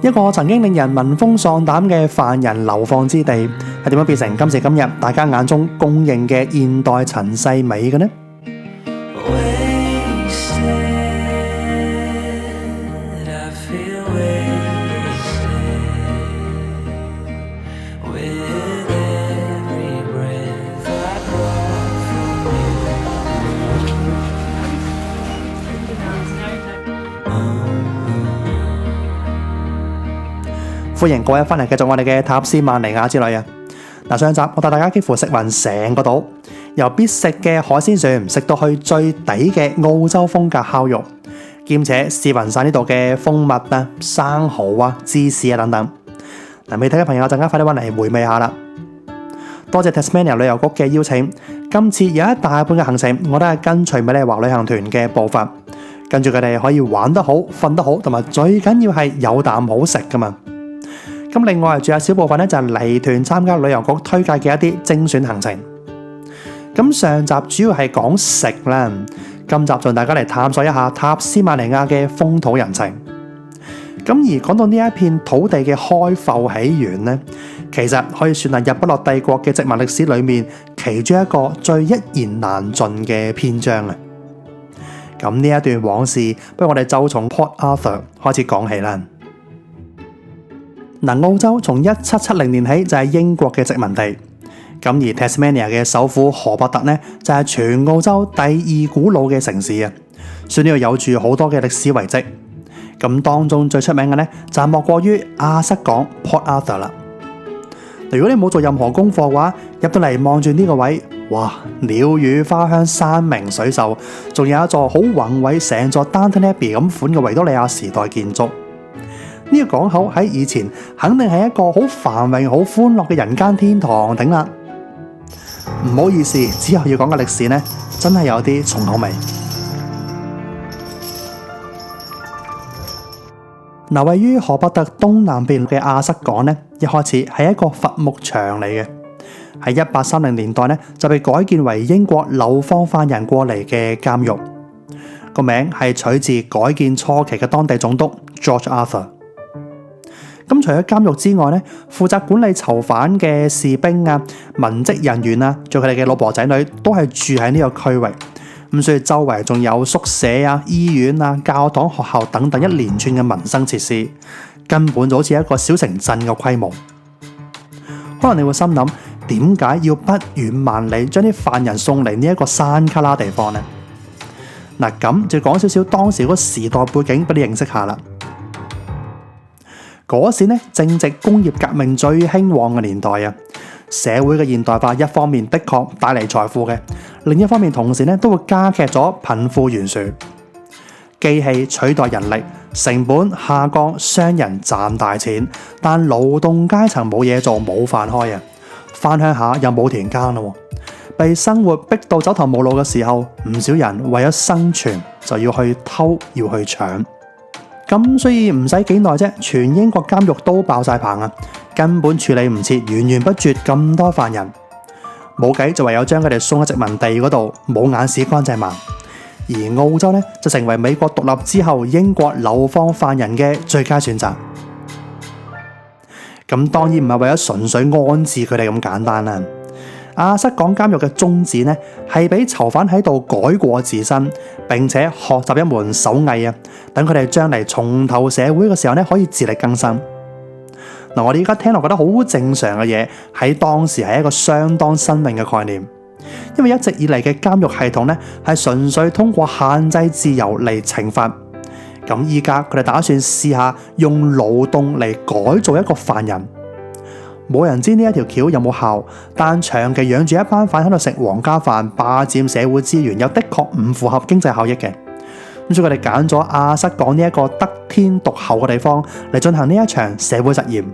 一個曾經令人聞風喪膽嘅犯人流放之地，係點樣變成今時今日大家眼中公認嘅現代陳世美嘅呢？歡迎各位翻嚟繼續我哋嘅塔斯曼尼亞之旅啊！上集我帶大家幾乎食勻成個島，由必食嘅海鮮船食到去最抵嘅澳洲風格烤肉，兼且試勻晒呢度嘅蜂蜜啊、生蠔啊、芝士啊等等。未睇嘅朋友陣間快啲搵嚟回味下啦！多謝 Tasmania 旅遊局嘅邀請，今次有一大半嘅行程我都係跟隨美麗華旅行團嘅步伐，跟住佢哋可以玩得好、瞓得好，同埋最緊要係有啖好食噶嘛。咁另外仲有小部分咧，就係離團參加旅遊局推介嘅一啲精選行程。咁上集主要係講食啦，今集就大家嚟探索一下塔斯曼尼亞嘅風土人情。咁而講到呢一片土地嘅開埠起源呢，其實可以算係日不落帝國嘅殖民歷史裏面其中一個最一言難盡嘅篇章啊。咁呢一段往事，不如我哋就從 Port Arthur 開始講起啦。澳洲從1770年起就係英國嘅殖民地，咁而 Tasmania 嘅首府荷伯特呢，就係全澳洲第二古老嘅城市啊，所以呢度有住好多嘅歷史遺跡。咁當中最出名嘅呢，就莫過於亞瑟港 Port Arthur 啦。如果你冇做任何功課嘅話，入到嚟望住呢個位，哇，鳥語花香、山明水秀，仲有一座好宏偉成座 Downton Abbey 咁款嘅維多利亞時代建築。呢個港口喺以前肯定係一個好繁榮、好歡樂嘅人間天堂頂啦。唔好意思，之後要講嘅歷史呢，真係有啲重口味。位於荷伯特東南邊嘅亞瑟港呢，一開始係一個伐木場嚟嘅，喺1830年代呢，就被改建為英國流放犯人過嚟嘅監獄，個名係取自改建初期嘅當地總督 George Arthur。咁除咗監獄之外呢，負責管理囚犯嘅士兵啊、文職人員啊，仲有佢哋嘅老婆仔女，都係住喺呢個區域。咁所以周圍仲有宿舍啊、醫院啊、教堂、學校等等一連串嘅民生設施，根本就好似一個小城鎮嘅規模。可能你會心諗，點解要不遠萬里將啲犯人送嚟呢一個山卡拉地方呢？咁就講少少當時嗰個時代背景俾你認識下啦。嗰時呢，正值工業革命最興旺嘅年代啊，社會嘅現代化一方面的確帶嚟財富嘅，另一方面同時呢都會加劇咗貧富懸殊。機器取代人力，成本下降，商人賺大錢，但勞動階層冇嘢做，冇飯開啊！返鄉下又冇田耕咯，被生活逼到走投無路嘅時候，唔少人為咗生存就要去偷，要去搶。咁所以唔使幾耐啫，全英國監獄都爆晒棚啊，根本處理唔切，源源不絕咁多犯人，冇計就唯有將佢哋送去殖民地嗰度，冇眼屎乾淨盲。而澳洲呢，就成為美國獨立之後英國流放犯人嘅最佳選擇。咁當然唔係為咗純粹安置佢哋咁簡單啦。亞瑟港監獄嘅宗旨呢，係俾囚犯喺度改過自身，並且學習一門手藝啊，等佢哋將嚟重投社會嘅時候呢，可以自力更生。我哋而家聽落覺得好正常嘅嘢，喺當時係一個相當新穎嘅概念，因為一直以嚟嘅監獄系統呢，係純粹通過限制自由嚟懲罰。咁依家佢哋打算試下用勞動嚟改造一個犯人。冇人知呢一條橋有冇效，但長期養住一班犯喺度食皇家飯，霸佔社會資源，又的確唔符合經濟效益嘅。咁所以佢哋揀咗亞瑟港呢一個得天獨厚嘅地方嚟進行呢一場社會實驗。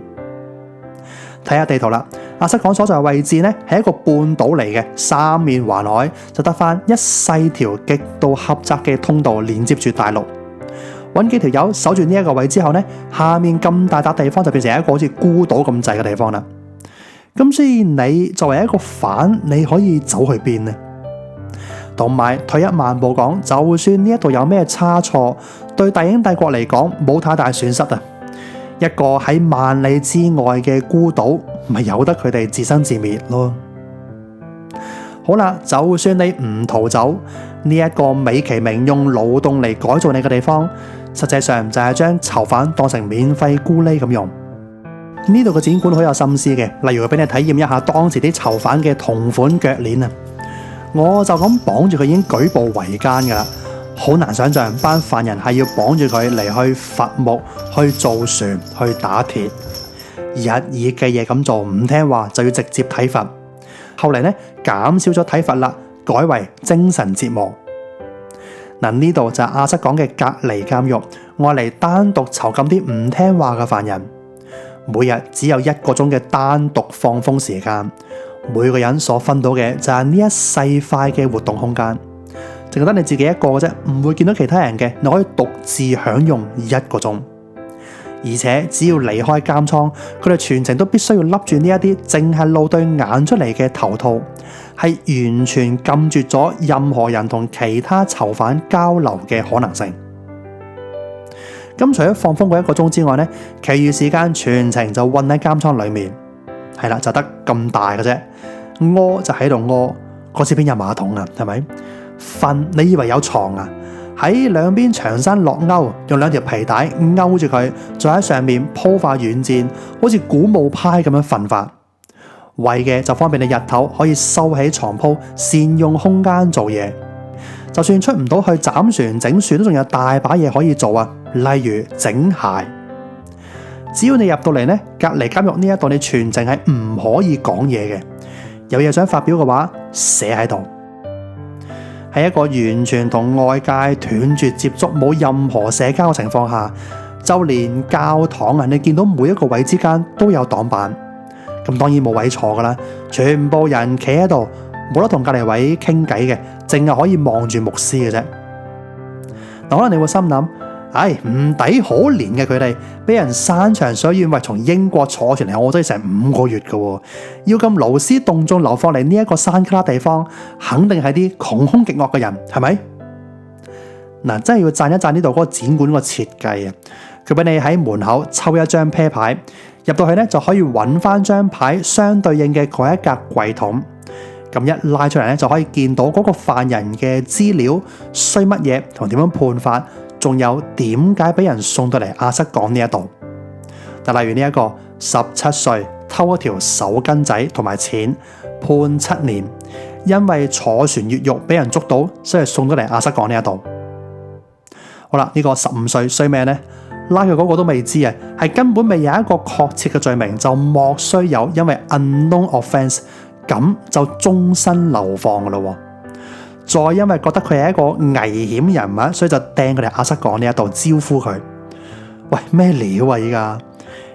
睇下地圖啦，亞瑟港所在位置呢係一個半島嚟嘅，三面環海，就得翻一細條極度狹窄嘅通道連接住大陸。揾幾條友守住呢一個位之後呢，下面咁大笪地方就變成一個好似孤島咁滯嘅地方啦。咁所以你作為一個犯，你可以走去邊呢？同埋退一萬步講，就算呢一度有咩差錯，對大英帝國嚟講冇太大損失啊。一個喺萬里之外嘅孤島，咪由得佢哋自生自滅咯。好啦，就算你唔逃走，呢一個美其名用勞動嚟改造你嘅地方，實際上就係將囚犯當成免費咕喱咁用。呢度嘅展館好有心思嘅，例如佢俾你體驗一下當時啲囚犯嘅同款腳鏈啊。我就咁綁住佢已經舉步維艱噶啦，好難想象班犯人係要綁住佢嚟去伐木、去造船、去打鐵，日以繼夜咁做，唔聽話就要直接體罰。後嚟呢，減少咗體罰啦，改為精神折磨。嗱，呢度就係亞瑟講嘅隔離監獄，愛嚟單獨囚禁啲唔聽話嘅犯人。每日只有1個鐘嘅單獨放風時間，每個人所分到嘅就係呢一細塊嘅活動空間，淨係得你自己一個嘅啫，唔會見到其他人嘅，你可以獨自享用1個鐘。而且只要離開監倉，佢哋全程都必須要笠住呢一啲淨係露對眼出嚟嘅頭套，係完全禁絕咗任何人同其他囚犯交流嘅可能性。咁除咗放風嗰1個鐘之外呢，其餘時間全程就困喺監倉裏面。係啦，就得咁大嘅啫，屙就喺度屙，嗰次邊有馬桶啊？係咪？瞓你以為有床啊？喺兩邊牆山落勾，用2條皮帶勾住佢，再喺上面鋪塊軟墊，好似古墓派咁樣瞓法。為嘅就方便你日頭可以收起床鋪，善用空間做嘢。就算出唔到去斬船整船，都仲有大把嘢可以做啊！例如整鞋。只要你入到嚟呢，隔離監獄呢一度，你全程係唔可以講嘢嘅。有嘢想發表嘅話，寫喺度。喺一個完全同外界斷絕接觸、冇任何社交嘅情況下，就連教堂啊，你見到每一個位之間都有擋板。咁當然冇位坐噶啦，全部人企喺度，冇得同隔離位傾偈嘅，淨係可以望住牧師嘅啫。可能你會心諗，唔抵可憐嘅佢哋，俾人山長水遠為從英國坐船嚟，我都要成5個月嘅，要咁勞師動眾流放嚟呢一個山卡拉地方，肯定係啲窮兇極惡嘅人，係咪？嗱，真係要讚一讚呢度嗰個展館個設計啊！佢俾你喺門口抽一張啤牌，入到去呢就可以揾翻張牌相對應嘅嗰一格櫃桶，咁一拉出嚟呢，就可以見到嗰個犯人嘅資料，需乜嘢同點樣判法。仲有點解俾人送到嚟亞瑟港呢一度？但例如呢一個17歲偷一條手巾仔同埋錢，判7年，因為坐船越獄俾人捉到，所以送到嚟亞瑟港呢一度。好啦，呢個15歲衰咩呢？拉佢嗰個都未知啊，係根本未有一個確切嘅罪名，就莫須有因為 unknown offence 咁就終身流放噶咯。再因為覺得佢係一個危險人物，所以就掟佢哋亞瑟港呢一度招呼佢。喂，咩料啊依家？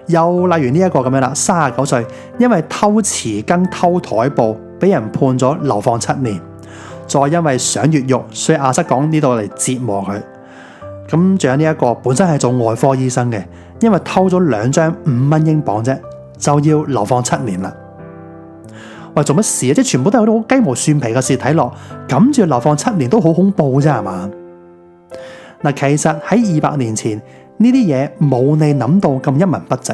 又例如呢一個咁樣啦，39歲，因為偷匙羹、偷台布，俾人判咗流放7年。再因為想越獄，所以亞瑟港呢度嚟折磨佢。咁仲有呢一個本身係做外科醫生嘅，因為偷咗2張5蚊英鎊啫，就要流放7年啦。喂，做乜事啊？即係全部都係好雞毛蒜皮嘅事，睇落咁就流放7年都好恐怖啫，係嘛？嗱，其實喺200年前呢啲嘢冇你諗到咁一文不值。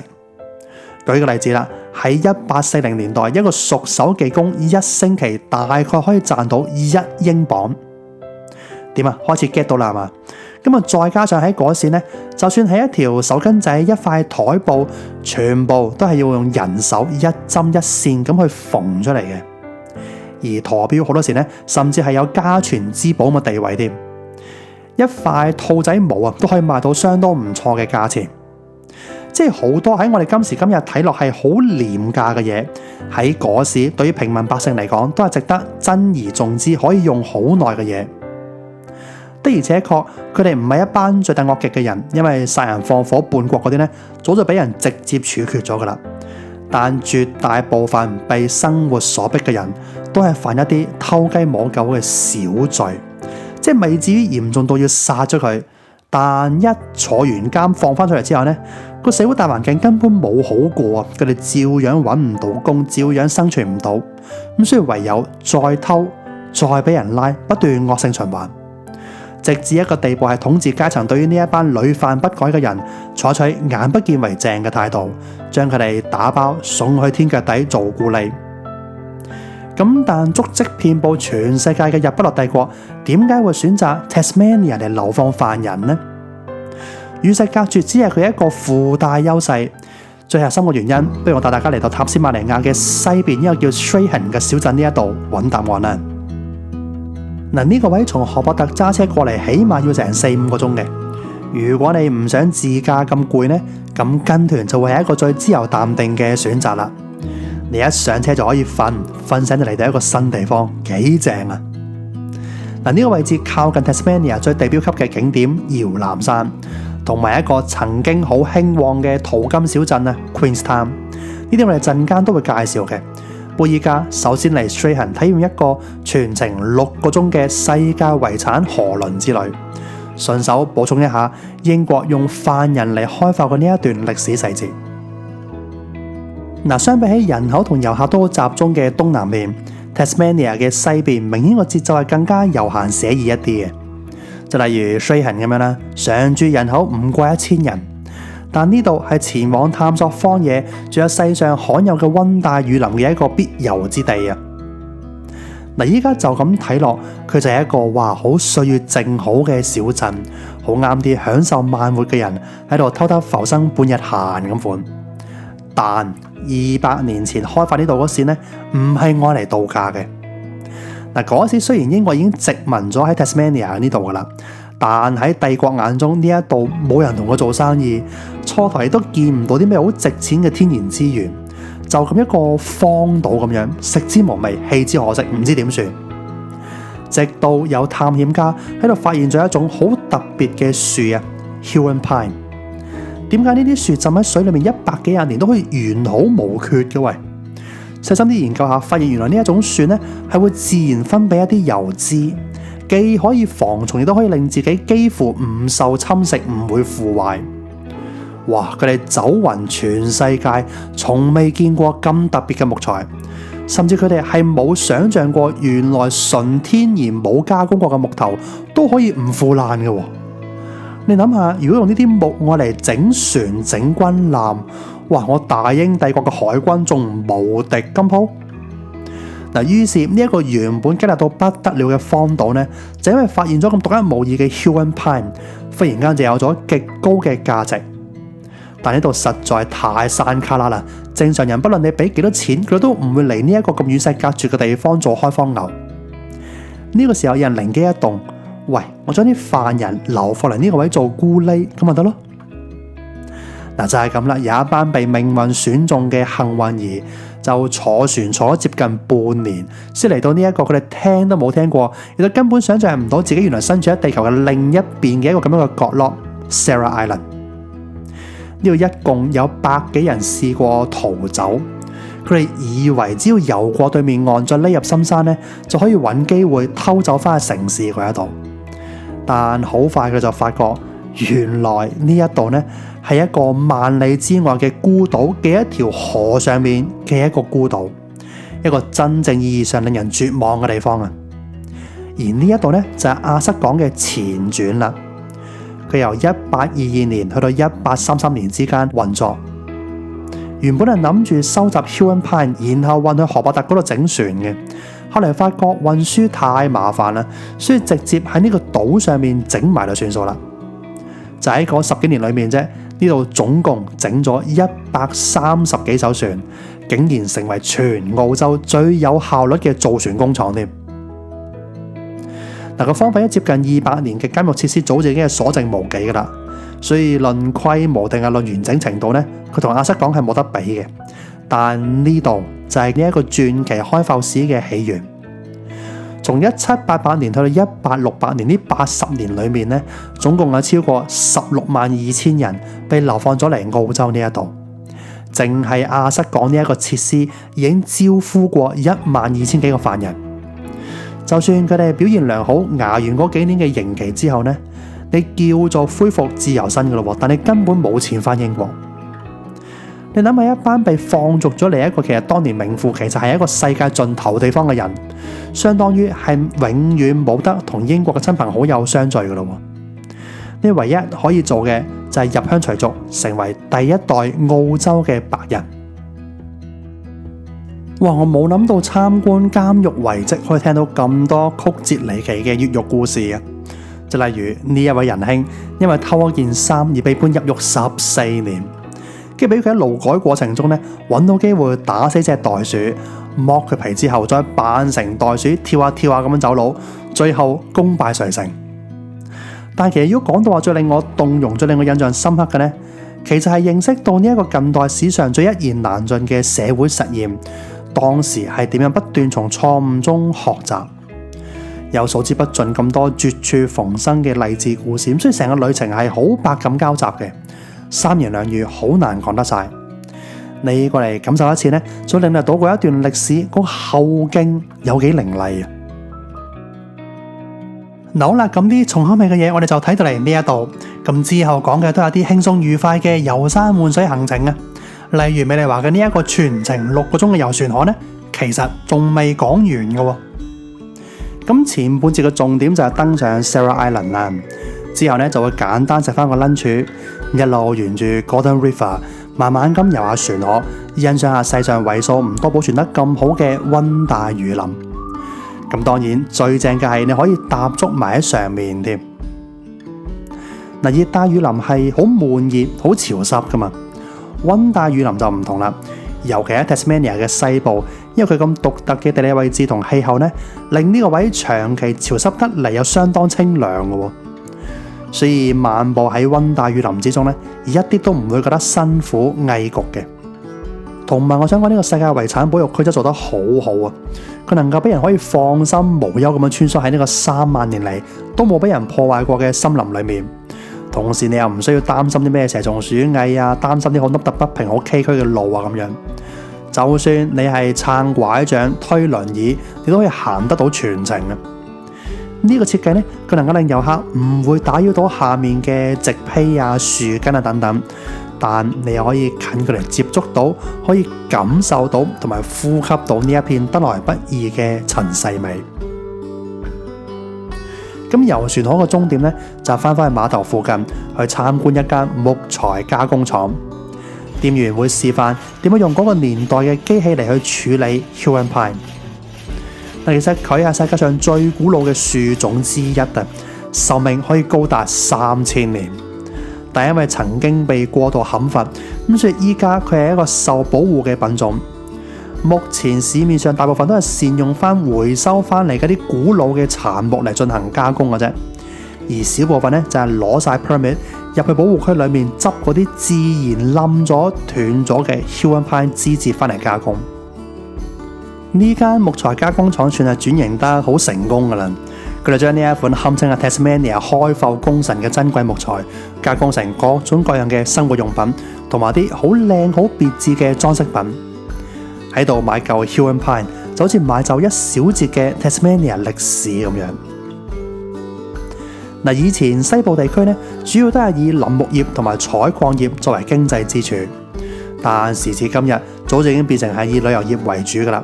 舉個例子啦，喺1840年代，一個熟手技工1星期大概可以賺到1英鎊。點啊？開始 get 到啦，係嘛？咁啊，再加上喺嗰時呢，就算係一條手巾仔、一塊台布，全部都係要用人手一針一線咁去縫出嚟嘅。而駝標好多時呢，甚至係有家傳之寶咁嘅地位添。一塊兔仔毛啊，都可以賣到相當唔錯嘅價錢。即係好多喺我哋今時今日睇落係好廉價嘅嘢，喺嗰時對於平民百姓嚟講，都係值得珍而重之，可以用好耐嘅嘢。的而且確，佢哋唔係一班罪大惡極嘅人，因為殺人放火叛國嗰啲呢，早就俾人直接處決咗噶啦。但絕大部分被生活所逼嘅人，都係犯一啲偷雞摸狗嘅小罪，即係未至於嚴重到要殺咗佢。但一坐完監放翻出嚟之後呢，個社會大環境根本冇好過啊！佢哋照樣揾唔到工，照樣生存唔到，咁所以唯有再偷，再俾人拉，不斷惡性循環。直至一個地步係統治階層對於呢一班屢犯不改嘅人採取眼不見為淨嘅態度，將佢哋打包送去天腳底做咕喱。咁但足跡遍佈全世界嘅日不落帝國，點解會選擇 Tasmania 嚟流放犯人呢？與世隔絕只係佢一個附帶優勢，最核心嘅原因，不如我帶大家嚟到塔斯馬尼亞嘅西邊呢個叫 Strahan 嘅小鎮呢一度揾答案啦。嗱，呢個位從荷伯特揸車過嚟，起碼要成4-5個鐘嘅。如果你唔想自駕咁攰呢，咁跟團就會係一個最自由淡定嘅選擇啦。你一上車就可以瞓醒就嚟到一個新地方，幾正啊！嗱，呢個位置靠近 Tasmania 最地標級嘅景點搖籃山，同埋一個曾經好興旺嘅淘金小鎮啊 Queenstown。呢啲我哋陣間都會介紹嘅。貝爾加首先嚟 Strahan 體驗一個全程6個鐘嘅世界遺產河輪之旅，順手補充一下英國用犯人嚟開發嘅呢一段歷史細節。相比起人口同遊客都好集中嘅東南面 ，Tasmania 嘅西邊明顯個節奏係更加悠閒寫意一啲嘅。就例如 Strahan 咁樣啦，常住人口唔過1000人，但呢度係前往探索荒野，仲有世上罕有嘅溫帶雨林嘅一個必遊之地啊！依家就咁睇落，佢就係一個好歲月靜好嘅小鎮，好啱啲享受慢活嘅人喺度偷偷浮生半日閒咁款。但200年前開發呢度嗰時呢，唔係愛嚟度假嘅。嗰時雖然英國已經殖民咗喺 Tasmania 呢度噶啦，但喺帝國眼中呢一度冇人同佢做生意，初頭亦都見唔到啲咩好值錢嘅天然資源，就咁一個荒島咁樣，食之無味，棄之可惜，唔知點算。直到有探險家喺度發現咗一種好特別嘅樹啊 Huon Pine。點解呢啲樹浸喺水裏面100幾廿年都可以完好無缺嘅？喂，細心啲研究下，發現原來呢一種樹呢係會自然分泌一啲油脂，既可以防蟲，亦都可以令自己幾乎唔受侵蝕，唔會腐壞。哇！佢哋走勻全世界，從未見過咁特別嘅木材，甚至佢哋係冇想象過，原來純天然冇加工過嘅木頭都可以唔腐爛嘅。你諗下，如果用呢啲木愛嚟整船、整軍艦，我大英帝國嘅海軍仲無敵金鋪。於是呢一個原本激烈到不得了嘅荒島呢，就因為發現咗咁獨一無二嘅 Huon Pine，忽然間就有咗極高嘅價值。但呢度實在太山卡拉啦，正常人不論你俾幾多錢，佢都唔會嚟呢一個咁與世隔絕嘅地方做開荒牛。呢個時候有人靈機一動，喂，我將啲犯人流放嚟呢個位做咕喱，咁咪得咯。就係咁啦，有一班被命運選中嘅幸運兒，就坐船坐咗接近半年，先嚟到呢一個佢哋聽都冇聽過，亦都根本想象唔到自己原來身處喺地球嘅另一邊嘅一個咁樣嘅角落 Sarah Island。呢度一共有100幾人試過逃走，佢哋以為只要游過對面岸，再匿入深山呢，就可以揾機會偷走翻去城市嗰一度。但好快佢就發覺，原來呢一度呢係一個萬里之外嘅孤島嘅一條河上面嘅一個孤島，一個真正意義上令人絕望嘅地方啊！而呢一度呢，就係亞瑟港嘅前傳啦。佢由1822年去到1833年之間運作，原本係諗住收集 Huon Pine，然後運去荷伯特嗰度整船嘅。後嚟發覺運輸太麻煩啦，所以直接喺呢個島上面整埋就算數啦。就喺嗰10幾年裏面啫，呢度總共整咗130幾艘船，竟然成為全澳洲最有效率嘅造船工廠添。個荒廢咗接近200年嘅監獄設施，早就已經係所剩無幾噶啦。所以論規模定係論完整程度呢，佢同亞瑟港係冇得比嘅。但呢度就係呢一個傳奇開埠史嘅起源。從1788年去到1868年呢80年裏面呢，總共有超過162000人被流放咗嚟澳洲呢一度。淨係亞瑟港呢一個設施已經招呼過12000幾個犯人。就算佢哋表現良好，捱完嗰幾年嘅刑期之後呢，你叫做恢復自由身噶咯，但你根本冇錢翻英國。你諗下，一班被放逐咗嚟一個其實當年名副其實係一個世界盡頭地方嘅人，相當於係永遠冇得同英國嘅親朋好友相聚噶咯。你唯一可以做嘅就係入鄉隨俗，成為第一代澳洲嘅白人。哇！我冇諗到參觀監獄遺跡可以聽到咁多曲折離奇嘅越獄故事啊！就例如呢一位仁兄，因為偷咗件衫而被判入獄14年，跟住俾佢喺勞改過程中呢，揾到機會打死隻袋鼠，剝佢皮之後再扮成袋鼠跳下跳下咁樣走佬，最後功敗垂成。但其實如果講到話最令我動容、最令我印象深刻嘅呢，其實係認識到呢一個近代史上最一言難盡嘅社會實驗，當時係點樣不斷從錯誤中學習，有數之不盡咁多絕處逢生嘅勵志故事，所以成個旅程係好百感交集嘅，三言兩語好難講得晒。你過嚟感受一次呢，再領略到嗰一段歷史嗰個後勁有幾凌厲啊！好啦，咁啲重口味嘅嘢我哋就睇到嚟呢一度，咁之後講嘅都有啲輕鬆愉快嘅遊山玩水行程啊，例如美麗華嘅呢一個全程6個鐘嘅遊船河呢，其實仲未講完嘅。咁前半節嘅重點就係登上 Sarah Island 啦，之後呢就會簡單食翻個 lunch， 一路沿住 Gordon River 慢慢咁遊下船河，欣賞下世上為數唔多保存得咁好嘅溫帶雨林。咁當然最正嘅係你可以踏足埋喺上面添。熱帶雨林係好悶熱、好潮濕噶嘛，溫帶雨林就唔同啦。尤其喺 Tasmania 嘅西部，因為佢咁獨特嘅地理位置同氣候呢，令呢個位長期潮濕得嚟又相當清涼嘅，所以漫步喺溫帶雨林之中呢，一啲都唔會覺得辛苦翳焗嘅。同埋我想講呢個世界遺產保育區真做得好好啊！佢能夠俾人可以放心無憂咁樣穿梭喺呢個3萬年嚟都冇俾人破壞過嘅森林裏面，同時你又唔需要擔心啲咩蛇蟲鼠蟻啊，擔心啲好凹凸不平好崎嶇嘅路啊咁樣。就算你係撐拐杖推輪椅，你都可以行得到全程啊！呢個設計呢，佢能夠令遊客唔會打擾到下面嘅植被啊、樹根啊等等。但你又可以近距離接觸到，可以感受到同埋呼吸到呢一片得來不易嘅塵世味。咁遊船河嘅終點呢，就翻返去碼頭附近去參觀一間木材加工廠，店員會示範點樣用嗰個年代嘅機器嚟去處理 Huon Pine。其實佢係世界上最古老嘅樹種之一啊，壽命可以高達3000年。但因為曾經被過度砍伐，咁所以依家佢係一個受保護嘅品種。目前市面上大部分都係善用翻回收翻嚟嗰啲古老嘅殘木嚟進行加工嘅啫，而小部分呢，就係攞晒 permit 入去保護區裏面執嗰啲自然冧咗斷咗嘅 Huon Pine 枝節翻嚟加工。呢間木材加工廠算係轉型得好成功噶啦。佢哋將呢一款堪稱係 Tasmania 開埠功臣嘅珍貴木材加工成各種各樣嘅生活用品，同埋啲好靚好別緻嘅裝飾品。喺度買嚿 Huon Pine 就好似買就一小節嘅 Tasmania 歷史咁樣。以前西部地區呢，主要都係以林木業同埋採礦業作為經濟支柱，但時至今日，早就已經變成係以旅遊業為主噶啦。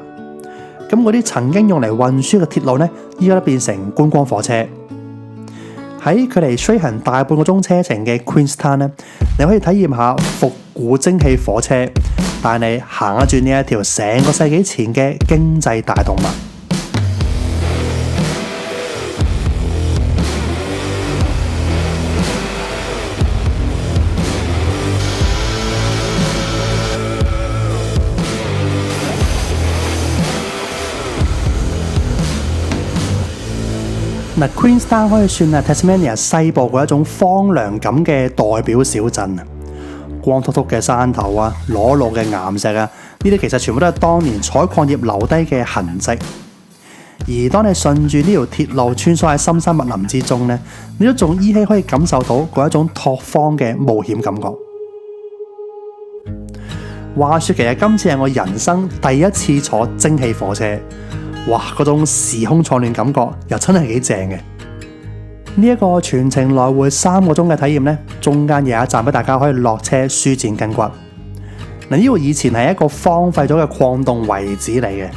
咁嗰啲曾經用嚟運輸嘅鐵路呢，依家都變成觀光火車。喺距離 Strahan 大半個鐘車程嘅 Queenstown 呢，你可以體驗下復古蒸汽火車，帶你行一轉呢一條成個世紀前嘅經濟大動脈。Queenstown 可以算係 Tasmania 西部嗰一種荒涼感嘅代表小鎮啊，光禿禿嘅山頭啊，裸露嘅岩石啊，呢啲其實全部都係當年採礦業留低嘅痕跡。而當你順住呢條鐵路穿梭喺深山密林之中呢，你都仲依稀可以感受到嗰一種拓荒嘅冒險感覺。話說其實今次係我人生第一次坐蒸汽火車。哇！嗰種時空錯亂感覺又真係幾正嘅。呢一個全程來回3個鐘嘅體驗呢，中間有一站俾大家可以落車舒展筋骨。嗱，呢度以前係一個荒廢咗嘅礦洞遺址嚟嘅，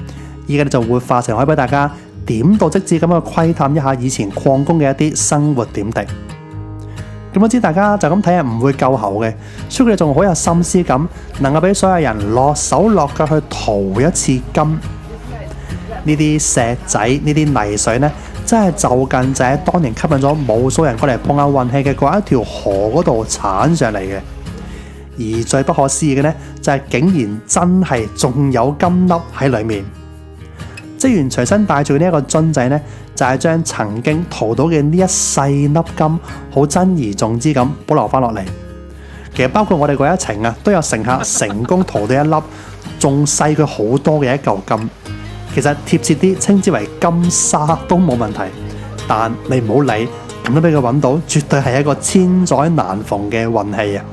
依家就活化成可以俾大家點到即止咁去窺探一下以前礦工嘅一啲生活點滴。咁我知大家就咁睇下唔會夠喉嘅，所以佢哋仲好有心思咁，能夠俾所有人落手落腳去淘一次金。呢啲石仔、呢啲泥水呢，真係就近就喺當年吸引咗無數人過嚟碰下運氣嘅嗰一條河嗰度鏟上嚟嘅。而最不可思議嘅呢，就係竟然真係仲有金粒喺裡面。職員隨身帶住呢一個樽仔呢，就係將曾經淘到嘅呢一細粒金，好珍而重之咁保留翻落嚟。其實包括我哋嗰一程啊，都有乘客成功淘到一粒仲細佢好多嘅一嚿金。其實貼切啲稱之為金沙都冇問題，但你唔好理，咁都俾佢揾到，絕對係一個千載難逢嘅運氣啊！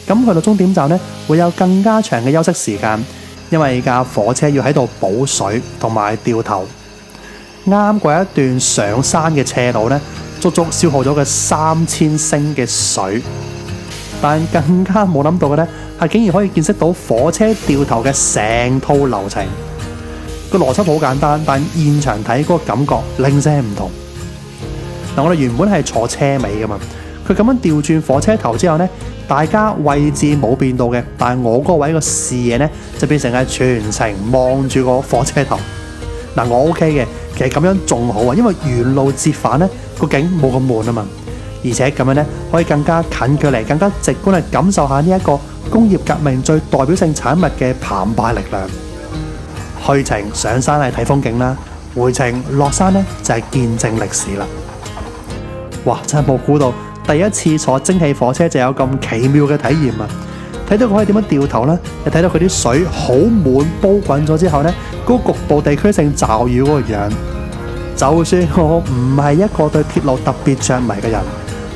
咁去到終點站呢，會有更加長嘅休息時間，因為架火車要喺度補水同埋掉頭。啱過一段上山嘅斜路呢，足足消耗咗佢3000升嘅水。但更加冇諗到嘅呢，係竟然可以見識到火車掉頭嘅成套流程。個邏輯好簡單，但現場睇嗰個感覺零舍唔同。嗱，我哋原本係坐車尾噶嘛，佢咁樣調轉火車頭之後呢，大家位置冇變到嘅，但係我嗰個位個視野呢，就變成係全程望住個火車頭。嗱，我 OK 嘅，其實咁樣仲好啊，因為沿路折返呢，個景冇咁悶啊嘛。而且咁樣呢，可以更加近距離、更加直觀地感受下呢一個工業革命最代表性產物嘅澎湃力量。去程上山係睇風景啦，回程落山呢就係見證歷史啦。哇！真係冇估到，第一次坐蒸汽火車就有咁奇妙嘅體驗啊！睇到佢可以點樣掉頭啦，又睇到佢啲水好滿煲滾咗之後呢，嗰個局部地區性驟雨嗰個樣。就算我唔係一個對鐵路特別着迷嘅人，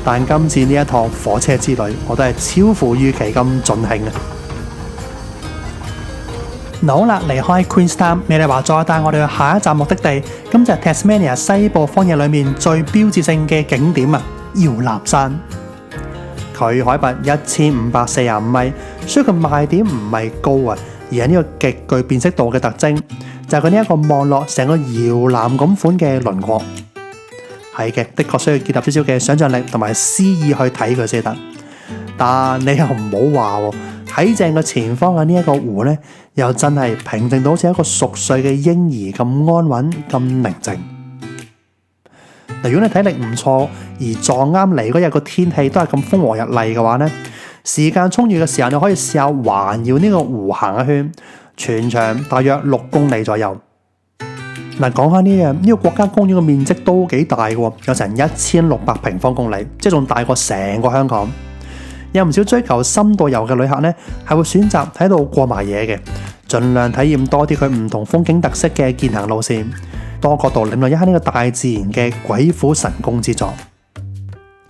但今次呢一趟火車之旅，我都係超乎預期咁盡興啊！好啦，離開 Queenstown， 美麗華再帶我哋去下一站目的地，咁就係 Tasmania 西部荒野裏面最標誌性嘅景點啊，搖籃山。佢海拔1545米，所以佢賣點唔係高啊，而係呢個極具辨識度嘅特徵，就係佢呢一個望落成個搖籃咁款嘅輪廓。係嘅，的確需要結合少少嘅想像力同埋詩意去睇佢先得。但你又唔好話喎，喺正個前方嘅呢一個湖呢，又真係平靜到好似一個熟睡嘅嬰兒咁安穩、咁寧靜。嗱，如果你體力唔錯，而撞啱嚟嗰日個天氣都係咁風和日麗嘅話呢，時間充裕嘅時候，你可以試下環繞呢個湖行一圈，全長大約6公里左右。嗱，講下呢個國家公園嘅面積都幾大嘅，有成1600平方公里，即係仲大過成個香港。有唔少追求深度遊嘅旅客呢，係會選擇喺度過埋夜嘅，盡量體驗多啲佢唔同風景特色嘅健行路線，多角度領略一下呢個大自然嘅鬼斧神工之作。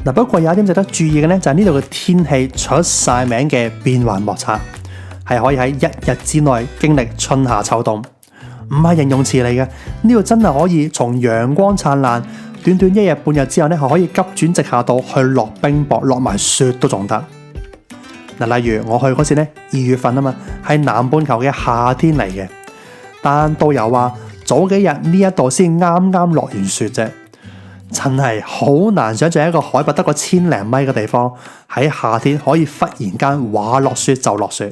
嗱，不過有一點值得注意嘅呢，就係呢度嘅天氣出晒名嘅變幻莫測，係可以喺1日之內經歷春夏秋冬，唔係形容詞嚟嘅。呢度真係可以從陽光燦爛，短短1日半日之後呢，係可以急轉直下到去落冰雹、落埋雪都仲得。嗱，例如我去嗰時呢，2月份啊嘛，係南半球嘅夏天嚟嘅，但導遊話早幾日呢一度先啱啱落完雪啫，真係好難想象一個海拔得個1000零米嘅地方喺夏天可以忽然間話落雪就落雪。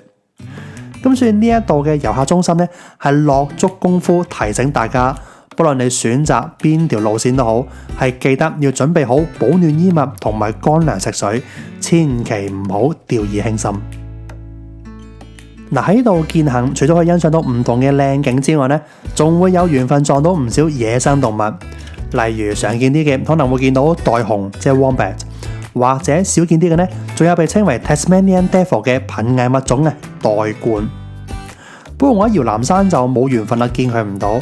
咁所以呢一度嘅遊客中心呢，係落足功夫提醒大家，不論你選擇邊條路線都好，係記得要準備好保暖衣物同埋乾糧食水，千祈唔好掉以輕心。嗱，喺度健行，除咗可以欣賞到唔同嘅靚景之外呢，仲會有緣分撞到唔少野生動物，例如常見啲嘅可能會見到袋熊，即係 wombat， 或者少見啲嘅呢，仲有被稱為 Tasmanian Devil 嘅瀕危物種袋鸛。不過我喺搖籃山就冇緣分啦，見佢唔到。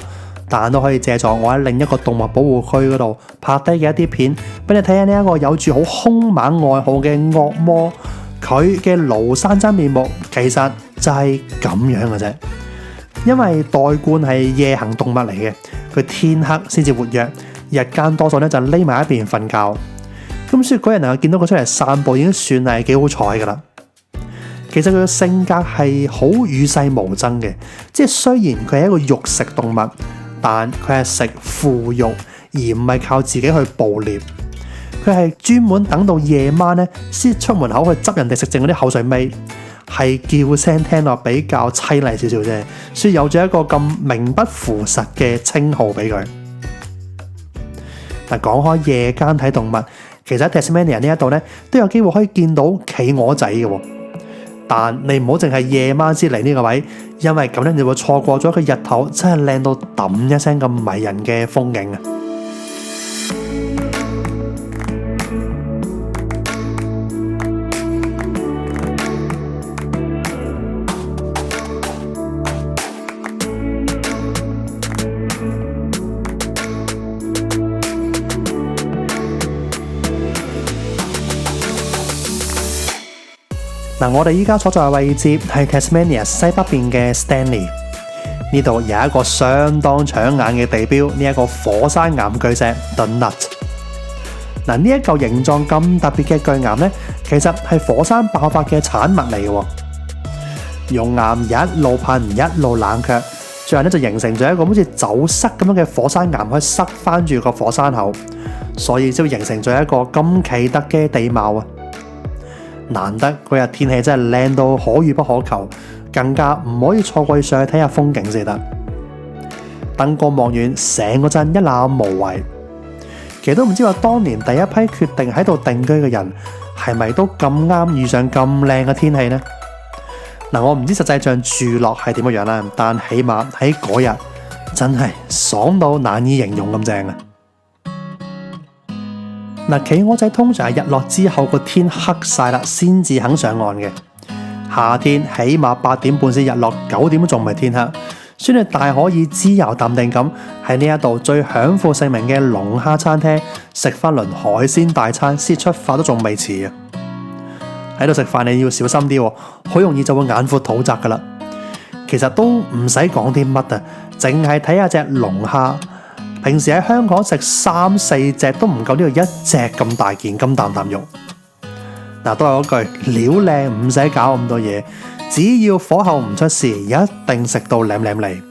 但都可以借助我喺另一個動物保護區嗰度拍低嘅一啲片，俾你睇下呢一個有住好兇猛外號嘅惡魔，佢嘅廬山真面目其實就係咁樣嘅啫。因為袋鸛係夜行動物嚟嘅，佢天黑先至活躍，日間多數咧就匿埋一邊瞓覺。咁所以嗰日能夠見到佢出嚟散步已經算係幾好彩噶啦。其實佢嘅性格係好與世無爭嘅，即係雖然佢係一個肉食動物，但佢係食腐肉而唔係靠自己去捕獵。佢係專門等到夜晚咧先出門口去執人哋食剩嗰啲口水尾，係叫聲聽落比較淒厲少少啫，所以有咗一個咁名不符實嘅稱號俾佢。嗱，講開夜間睇動物，其實喺 Tasmania 呢一度咧都有機會可以見到企鵝仔嘅，但你唔好淨係夜晚先嚟呢個位，因為咁樣你會錯過咗佢日頭真係靚到揼一聲咁迷人嘅風景啊！我哋依家所在嘅位置係 Tasmania 西北邊嘅 Stanley， 呢度有一個相當搶眼嘅地標，呢一個火山岩巨石 The Nut。呢一嚿形狀咁特別嘅巨岩呢，其實係火山爆發嘅產物嚟嘅，熔岩一路噴一路冷卻，最後就形成咗一個好似走塞咁樣嘅火山岩，可以塞翻住個火山口，所以就形成咗一個咁奇特嘅地貌啊！難得嗰日天氣真係靚到可遇不可求，更加唔可以錯過上去睇下風景先得。登高望遠，成個鎮一覽無遺。其實都唔知話當年第一批決定喺度定居嘅人係咪都咁啱遇上咁靚嘅天氣呢？我唔知實際上住落係點樣啦，但起碼喺嗰日真係爽到難以形容咁正啊！企鵝仔通常係日落之後個天黑晒啦，先至肯上岸嘅。夏天起碼8點半先日落，9點仲未天黑，所以你大可以自由淡定咁喺呢一度最享負盛名嘅龍蝦餐廳食翻輪海鮮大餐，先出發都仲未遲啊！喺度食飯你要小心啲，好容易就會眼闊肚窄噶啦。其實都唔使講啲乜啊，淨係睇下隻龍蝦。平時喺香港食3、4隻都唔夠呢度一隻咁大件咁啖啖肉。都係嗰句，料靚唔使搞咁多嘢，只要火候唔出事，一定食到舐舐嚟。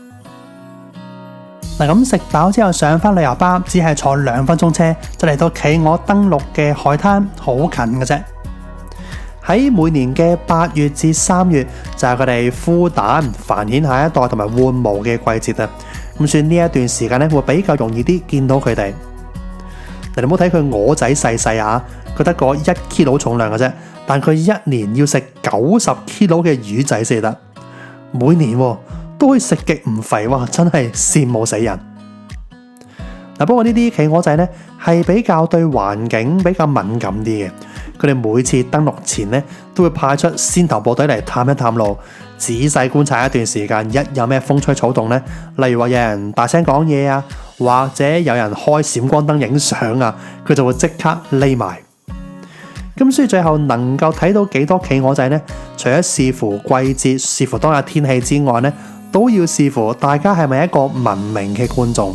咁食飽之後上返旅遊巴，只係坐2分鐘車就嚟到企鵝登陸嘅海灘，好近嘅啫。喺每年嘅8月至3月就係佢哋孵蛋、繁衍下一代同埋換毛嘅季節啊。咁算呢一段時間咧，會比較容易啲見到佢哋。你唔好睇佢鵝仔細細啊，佢得個1 kilo 重量嘅啫，但佢一年要食90 kilo 嘅魚仔先得，每年都可以食極唔肥，哇！真係羨慕死人。不過呢啲企鵝仔咧係比較對環境比較敏感啲嘅，佢哋每次登陸前咧都會派出先頭部隊嚟探一探路，仔細觀察一段時間，一有咩風吹草動咧，例如話有人大聲講嘢啊，或者有人開閃光燈影相啊，佢就會即刻匿埋。咁所以最後能夠睇到幾多企鵝仔呢？除咗視乎季節、視乎當日天氣之外呢，都要視乎大家係咪一個文明嘅觀眾。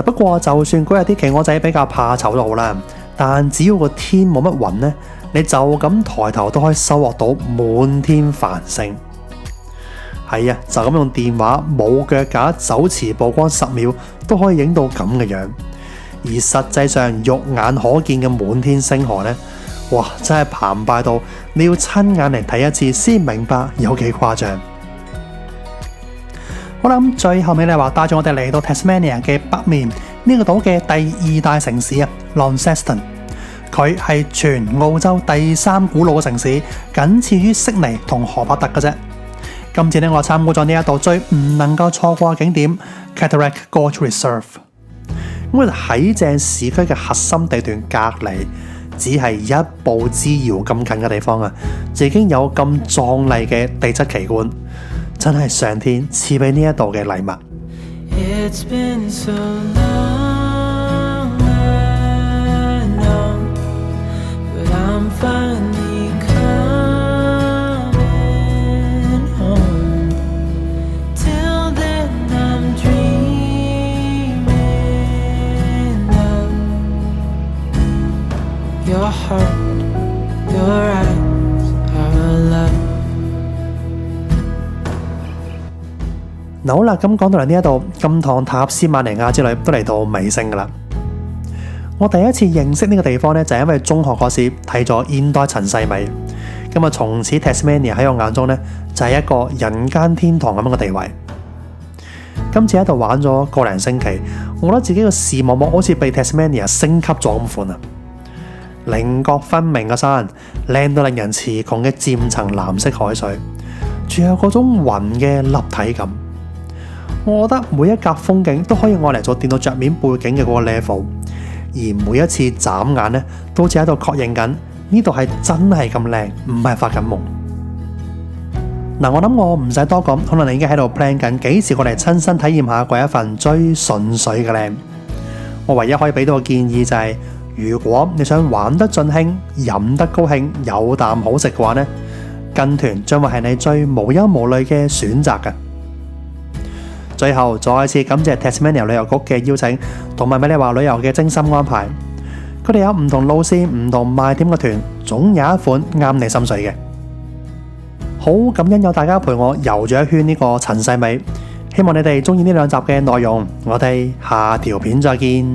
不過就算嗰日啲企鵝仔比較怕醜都好啦，但只要個天冇乜雲呢，你就咁抬頭都可以收穫到滿天繁星。係啊，就咁用電話冇腳架手持曝光10秒都可以影到咁嘅樣。而實際上肉眼可見嘅滿天星河呢，哇，真係澎湃到你要親眼嚟睇一次先明白有幾誇張。好啦，咁最後尾你話帶咗我哋嚟到 Tasmania 嘅北面呢個島嘅第2大城市啊 Launceston， 佢係全澳洲第3古老嘅城市，僅次於悉尼同荷伯特嘅啫。今次呢，我參觀咗呢一度最唔能夠錯過嘅景點 Cataract Gorge Reserve。咁喺正市區嘅核心地段隔離，只係一步之遙咁近嘅地方啊，就已經有咁壯麗嘅地質奇觀，真係上天賜俾呢一度嘅禮物。It's been so long, I know, but I'm finally coming home. Till then I'm dreaming of your heart, your eyes are 好啦，咁講到嚟呢一度，金堂塔斯馬尼亞之旅都嚟到尾聲噶啦。我第一次認識呢個地方呢，就係因為中學嗰時睇咗現代陳世美，咁啊從此 Tasmania 喺我眼中呢，就係一個人間天堂咁樣嘅地位。今次喺度玩咗個零星期，我覺得自己個視網膜好似被 Tasmania 升級咗咁款啊！稜角分明嘅山，靚到令人詞窮嘅漸層藍色海水，仲有嗰種雲嘅立體感。我覺得每一格風景都可以愛嚟做電腦桌面背景嘅嗰個 level， 而每一次眨眼呢，都好似喺度確認緊呢度係真係咁靚，唔係發緊夢。嗱，我諗我唔使多講，可能你已經喺度 plan 緊幾時過嚟親身體驗下嗰一份最純粹嘅靚。我唯一可以俾到嘅建議就係，如果你想玩得盡興、飲得高興、有啖好食嘅話呢，跟團將會係你最無憂無慮嘅選擇嘅。最後再次感謝 Tasmania 旅遊局嘅邀請，同埋美麗華旅遊嘅精心安排。佢哋有唔同路線、唔同賣點嘅團，總有一款啱你心水嘅。好感恩有大家陪我遊咗一圈呢個陳世美，希望你哋中意呢兩集嘅內容。我哋下條片再見。